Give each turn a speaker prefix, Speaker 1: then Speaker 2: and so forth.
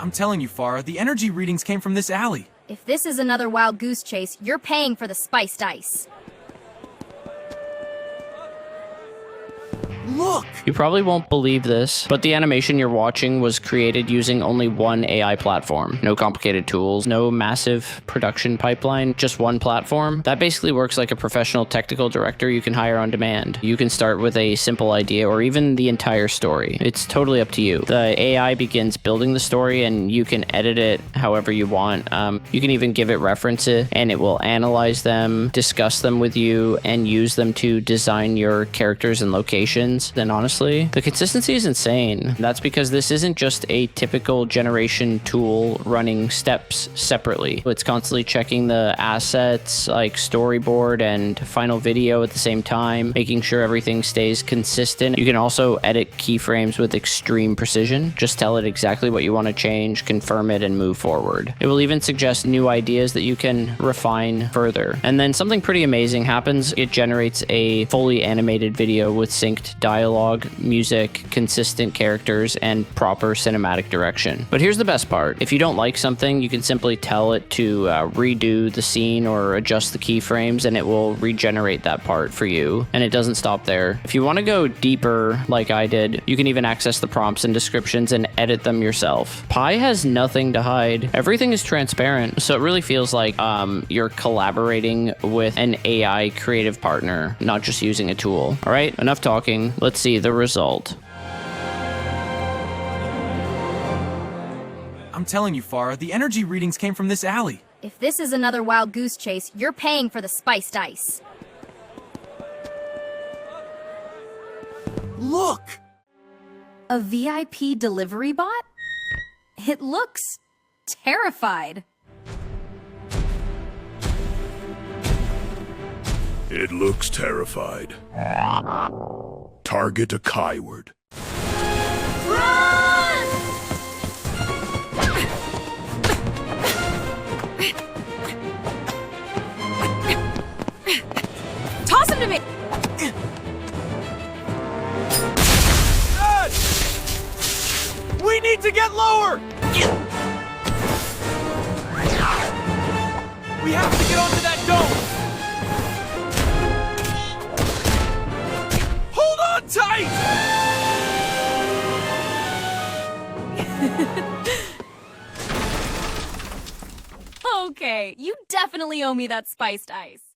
Speaker 1: I'm telling you, Farah, the energy readings came from this alley.
Speaker 2: If this is another wild goose chase, you're paying for the spiced ice.
Speaker 1: Look!
Speaker 3: You probably won't believe this, but the animation you're watching was created using only one AI platform. No complicated tools, no massive production pipeline, just one platform. That basically works like a professional technical director you can hire on demand. You can start with a simple idea or even the entire story. It's totally up to you. The AI begins building the story and you can edit it however you want. You can even give it references and it will analyze them, discuss them with you, and use them to design your characters and locations. Then honestly, the consistency is insane. That's because this isn't just a typical generation tool running steps separately. It's constantly checking the assets like storyboard and final video at the same time, making sure everything stays consistent. You can also edit keyframes with extreme precision. Just tell it exactly what you want to change, confirm it, and move forward. It will even suggest new ideas that you can refine further. And then something pretty amazing happens. It generates a fully animated video with synced dialogue, music, consistent characters, and proper cinematic direction. But here's the best part. If you don't like something, you can simply tell it to redo the scene or adjust the keyframes, and it will regenerate that part for you. And it doesn't stop there. If you want to go deeper, like I did, you can even access the prompts and descriptions and edit them yourself. PAI has nothing to hide. Everything is transparent, so it really feels like you're collaborating with an AI creative partner, not just using a tool. All right, enough talking. Let's see the result.
Speaker 1: I'm telling you, Farah, the energy readings came from this alley.
Speaker 2: If this is another wild goose chase, you're paying for the spiced ice.
Speaker 1: Look!
Speaker 2: A VIP delivery bot? It looks terrified.
Speaker 4: It looks terrified. Target a keyword.
Speaker 2: Run! Toss him to me!
Speaker 1: Dad! We need to get lower! We have to get onto that dome! Hold on tight!
Speaker 2: Okay, you definitely owe me that spiced ice.